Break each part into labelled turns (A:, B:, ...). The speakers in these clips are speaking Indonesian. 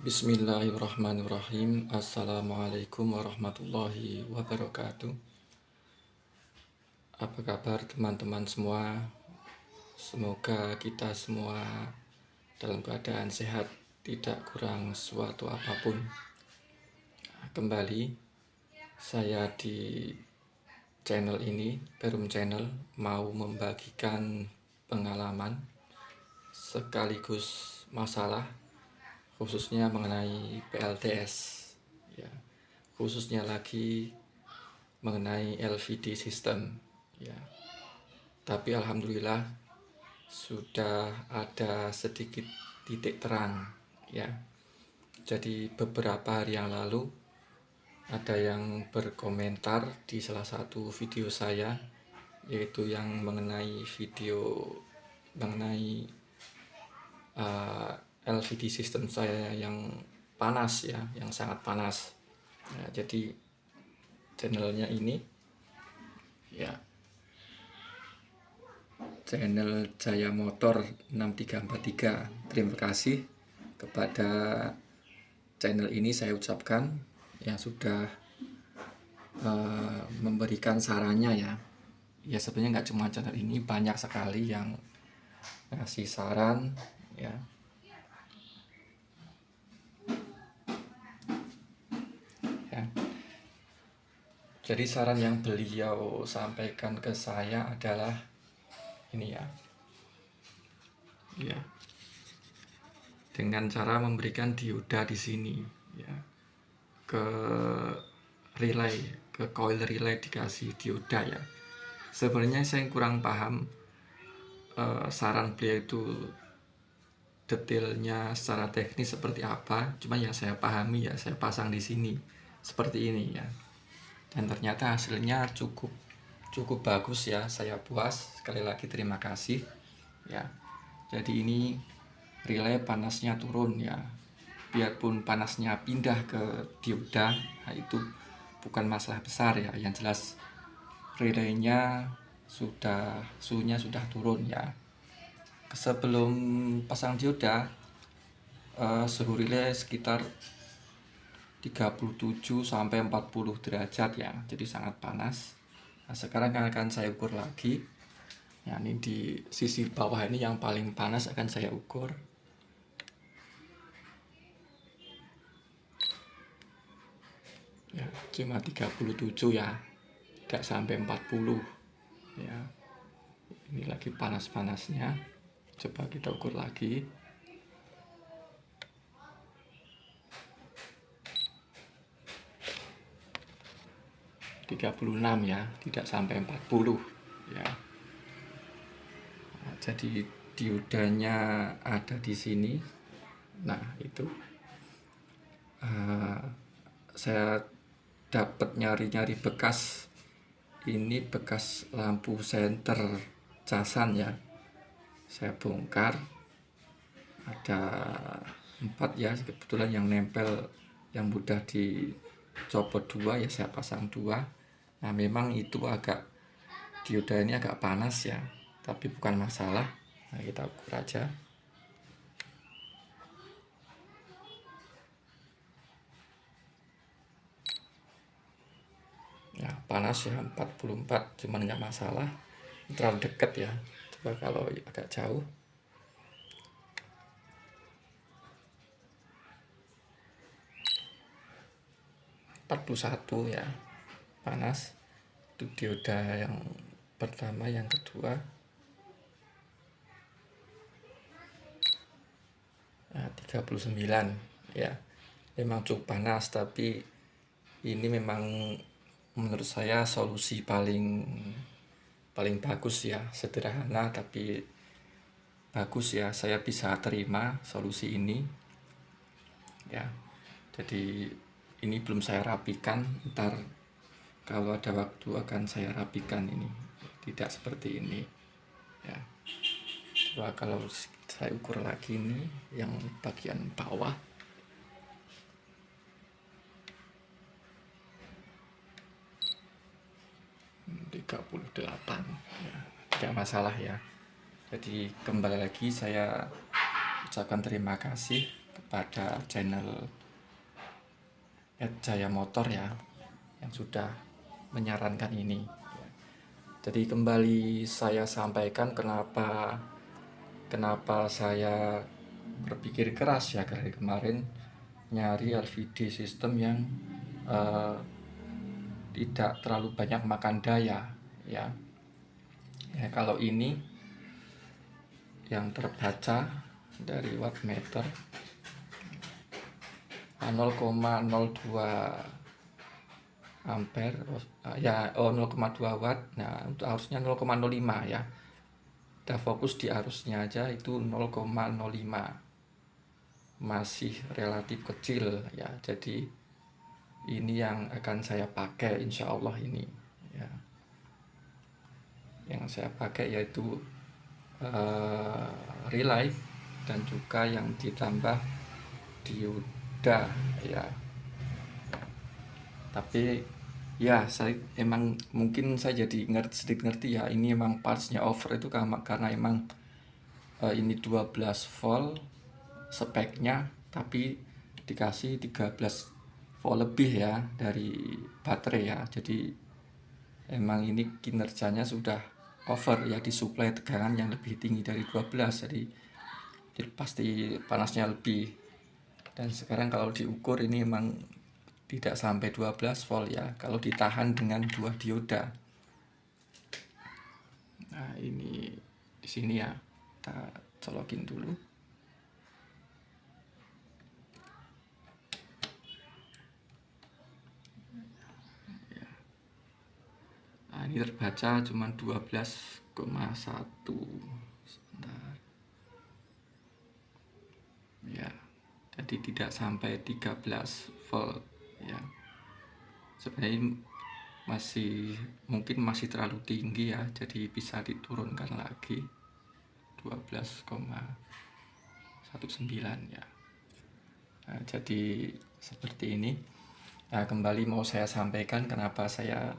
A: Bismillahirrahmanirrahim. Assalamualaikum warahmatullahi wabarakatuh. Apa kabar teman-teman semua? Semoga kita semua dalam keadaan sehat, tidak kurang suatu apapun. Kembali saya di channel ini, Perum Channel, mau membagikan pengalaman sekaligus masalah, khususnya mengenai PLTS, ya, khususnya lagi mengenai LVD system, ya. Tapi alhamdulillah sudah ada sedikit titik terang, ya. Jadi beberapa hari yang lalu ada yang berkomentar di salah satu video saya, yaitu yang mengenai video mengenai LVD system saya yang panas, ya, yang sangat panas. Nah, jadi channelnya ini, ya, channel Jaya Motor 6343. Terima kasih kepada channel ini, saya ucapkan, yang sudah memberikan sarannya, ya. Ya, sebenarnya nggak cuma channel ini, banyak sekali yang ngasih saran, ya. Jadi saran yang beliau sampaikan ke saya adalah ini, ya, dengan cara memberikan dioda di sini, ya, ke relay, ke coil relay dikasih dioda, ya. Sebenarnya saya kurang paham saran beliau itu detailnya secara teknis seperti apa. Cuma yang saya pahami, ya, saya pasang di sini seperti ini, ya. Dan ternyata hasilnya cukup bagus, ya. Saya puas. Sekali lagi terima kasih, ya. Jadi ini relay panasnya turun, ya. Biarpun panasnya pindah ke dioda, nah itu bukan masalah besar, ya. Yang jelas relaynya suhunya sudah turun, ya. Sebelum pasang dioda, suhu relay sekitar 37 sampai 40 derajat, ya. Jadi sangat panas. Nah, sekarang akan saya ukur lagi. Ya, ini di sisi bawah ini yang paling panas akan saya ukur. Ya, cuma 37, ya. Tidak sampai 40, ya. Ini lagi panas-panasnya. Coba kita ukur lagi. 36, ya, tidak sampai 40, ya. Nah, jadi diodanya ada di sini. Nah, itu saya dapat nyari-nyari bekas. Ini bekas lampu senter casan, ya. Saya bongkar, ada 4, ya, kebetulan yang nempel, yang mudah dicopot 2, ya, saya pasang 2. Nah, memang itu dioda ini agak panas, ya, tapi bukan masalah. Nah, kita ukur aja. Ya, panas, ya, 44, cuman nggak masalah. Terlalu dekat, ya. Coba kalau agak jauh. 41, ya, panas. Itu dioda yang pertama, yang kedua. Nah, 39, ya. Memang cukup panas, tapi ini memang menurut saya solusi paling bagus, ya. Sederhana tapi bagus, ya. Saya bisa terima solusi ini, ya. Jadi ini belum saya rapikan. Ntar kalau ada waktu akan saya rapikan ini. Tidak seperti ini, ya. Coba kalau saya ukur lagi ini yang bagian bawah. 38, ya, tidak masalah, ya. Jadi kembali lagi saya ucapkan terima kasih kepada pada channel Jaya Motor ya, yang sudah menyarankan ini. Jadi kembali saya sampaikan kenapa saya berpikir keras ya dari kemarin nyari LVD sistem yang tidak terlalu banyak makan daya ya. Ya, kalau ini yang terbaca dari wattmeter 0,02 ampere ya, 0,2 watt. Nah, untuk arusnya 0,05 ya. Kita fokus di arusnya aja, itu 0,05, masih relatif kecil ya. Jadi ini yang akan saya pakai insya Allah ini ya. Yang saya pakai yaitu relay dan juga yang ditambah dioda ya. Tapi ya saya emang mungkin saya jadi sedikit ngerti ya, ini emang partsnya over itu karena emang ini 12 volt speknya, tapi dikasih 13 volt lebih ya dari baterai ya. Jadi emang ini kinerjanya sudah over ya, disuplai tegangan yang lebih tinggi dari 12, jadi pasti panasnya lebih. Dan sekarang kalau diukur ini emang tidak sampai 12 volt ya, kalau ditahan dengan 2 dioda. Nah, ini di sini ya, kita colokin dulu. Nah, ini terbaca cuma 12,1. Sebentar. Ya, jadi tidak sampai 13 volt ya. Sebenarnya mungkin masih terlalu tinggi ya, jadi bisa diturunkan lagi 12,19 ya. Nah, jadi seperti ini. Nah, kembali mau saya sampaikan kenapa saya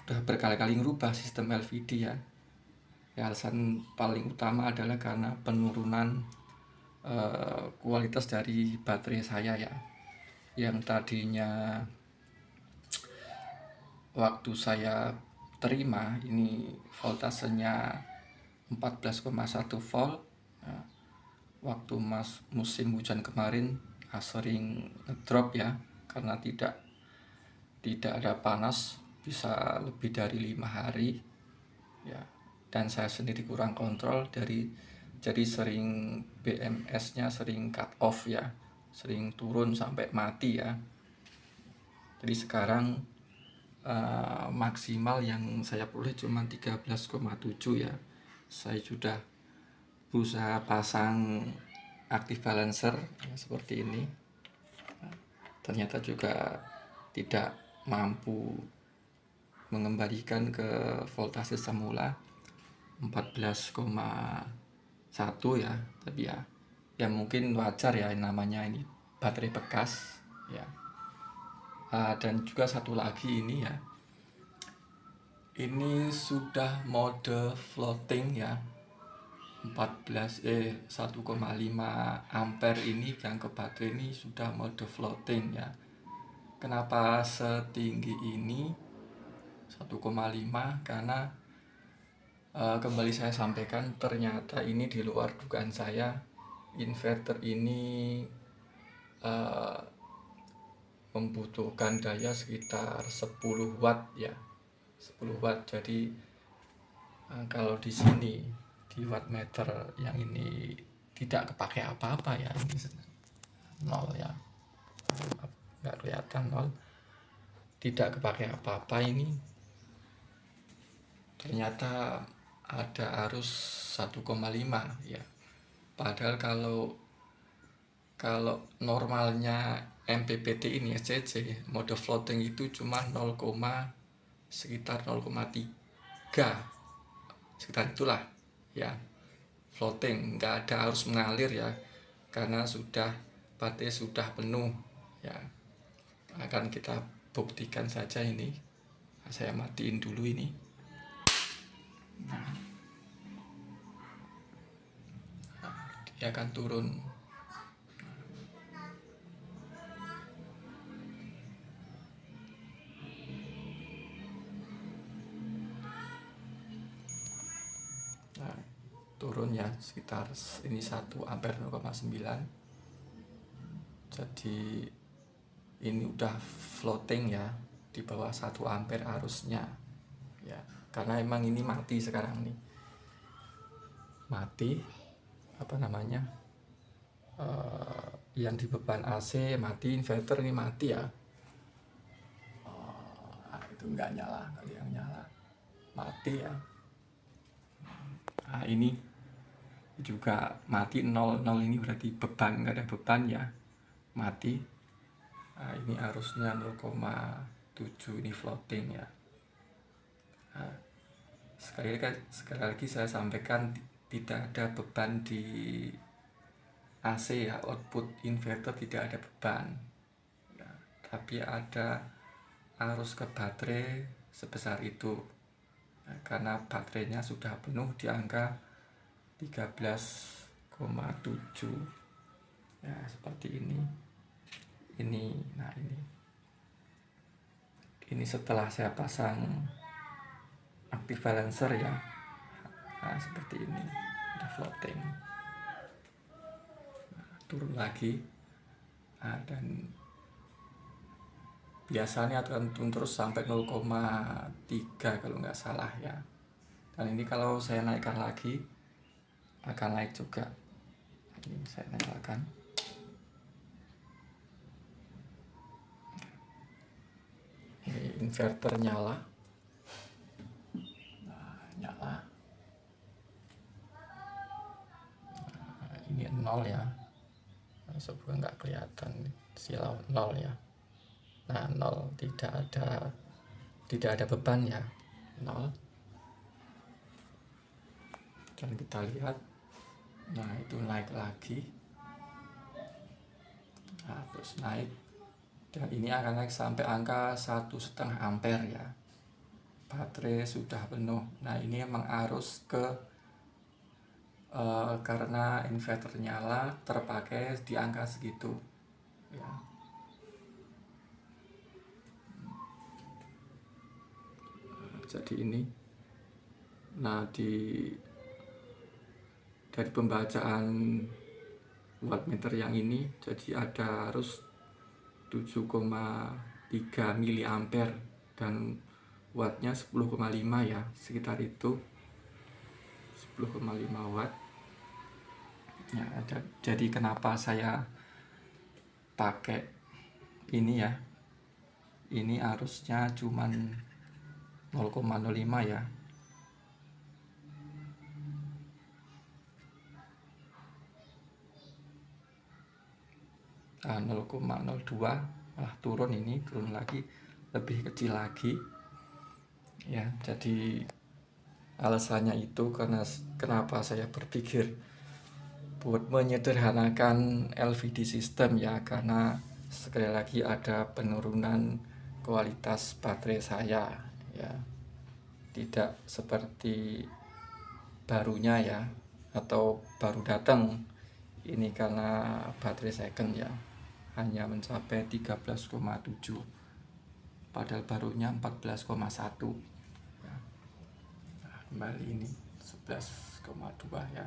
A: udah berkali-kali ngerubah sistem LVD ya. Ya, alasan paling utama adalah karena penurunan kualitas dari baterai saya ya, yang tadinya waktu saya terima ini voltasenya 14,1 volt. Nah, waktu musim hujan kemarin sering drop ya, karena tidak ada panas, bisa lebih dari 5 hari ya. Dan saya sendiri kurang kontrol, jadi sering BMS-nya sering cut off ya, sering turun sampai mati ya. Jadi sekarang maksimal yang saya peroleh cuma 13,7 ya. Saya sudah berusaha pasang active balancer ya, seperti ini. Ternyata juga tidak mampu mengembalikan ke voltase semula 14,1 ya. Tapi ya mungkin wajar ya, namanya ini baterai bekas ya. Dan juga satu lagi ini ya, ini sudah mode floating ya, 1,5 ampere ini yang ke baterai ini sudah mode floating ya. Kenapa setinggi ini 1,5? Karena kembali saya sampaikan, ternyata ini di luar dugaan saya. Inverter ini membutuhkan daya sekitar 10 watt ya, 10 watt. Jadi kalau di sini di wattmeter yang ini tidak kepake apa-apa ya, ini 0 ya, nggak kelihatan 0, tidak kepake apa-apa. Ini ternyata ada arus 1,5 ya. Padahal kalau normalnya MPPT ini SCC mode floating itu cuma sekitar 0,3, sekitar itulah ya, floating, nggak ada arus mengalir ya, karena baterai sudah penuh ya. Akan kita buktikan saja ini. Saya matiin dulu ini. Nah, dia akan turun sekitar ini 1 ampere 0,9. Jadi ini udah floating ya, di bawah 1 ampere arusnya ya, karena emang ini mati sekarang nih, mati yang di beban AC mati, inverter ini mati ya. Itu nggak nyala, kalau yang nyala mati ya. Nah ini juga mati, 0 ini berarti beban, nggak ada beban ya, mati. Nah ini arusnya 0,7, ini floating ya. Nah, sekali lagi saya sampaikan, tidak ada beban di AC ya, output inverter tidak ada beban ya, tapi ada arus ke baterai sebesar itu ya, karena baterainya sudah penuh di angka 13,7 ya, seperti ini. Nah ini setelah saya pasang active balancer ya. Nah seperti ini, udah floating. Turun lagi, dan biasanya akan turun terus sampai 0,3 kalau nggak salah ya. Dan ini kalau saya naikkan lagi akan naik juga. Ini saya nyalakan. Ini inverter nyala. Nah, nyala. Nah, ini 0 ya. Sebenarnya nggak kelihatan, silau 0 ya. Nah 0, tidak ada beban ya, 0. Dan kita lihat, nah itu naik lagi, nah terus naik, dan ini akan naik sampai angka 1,5 ampere ya, baterai sudah penuh. Nah ini emang arus karena inverter nyala terpakai di angka segitu ya. Jadi ini, nah dari pembacaan wattmeter yang ini, jadi ada arus 7,3 miliampere dan wattnya 10,5 ya, sekitar itu 10,5 watt ya. Jadi kenapa saya pakai ini ya, ini arusnya cuman 0,05 ya. Nah, 0,02 malah turun, ini turun lagi, lebih kecil lagi ya. Jadi alasannya itu karena kenapa saya berpikir buat menyederhanakan LVD system ya, karena sekali lagi ada penurunan kualitas baterai saya ya, tidak seperti barunya ya, atau baru datang ini, karena baterai second ya hanya mencapai 13,7 padahal barunya 14,1 ya. Nah, kembali ini 11,2 ya.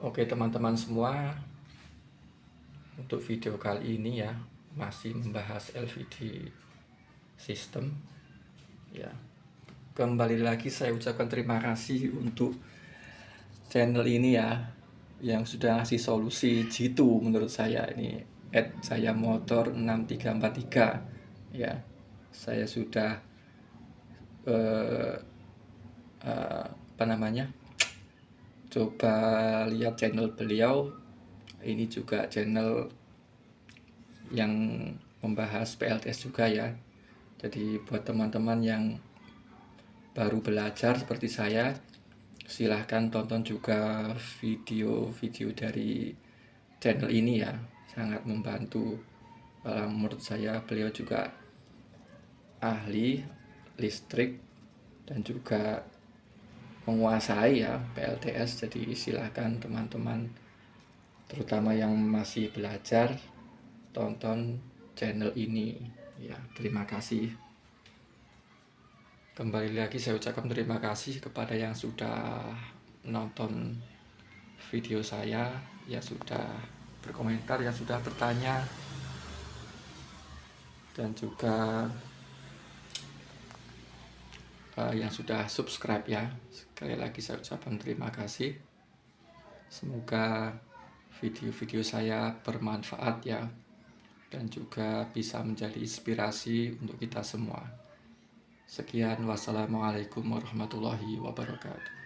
A: Oke teman-teman semua, untuk video kali ini ya masih membahas LVD system ya. Kembali lagi saya ucapkan terima kasih untuk channel ini ya, yang sudah ngasih solusi jitu menurut saya ini, @sayamotor6343 ya. Saya sudah coba lihat channel beliau, ini juga channel yang membahas PLTS juga ya. Jadi buat teman-teman yang baru belajar seperti saya, silahkan tonton juga video-video dari channel ini ya, sangat membantu. Menurut saya beliau juga ahli listrik dan juga menguasai ya PLTS. Jadi silahkan teman-teman, terutama yang masih belajar, tonton channel ini ya. Terima kasih. Kembali lagi saya ucapkan terima kasih kepada yang sudah nonton video saya, yang sudah berkomentar, yang sudah bertanya, dan juga yang sudah subscribe ya. Sekali lagi saya ucapkan terima kasih. Semoga video-video saya bermanfaat ya, dan juga bisa menjadi inspirasi untuk kita semua. Sekian, wassalamualaikum warahmatullahi wabarakatuh.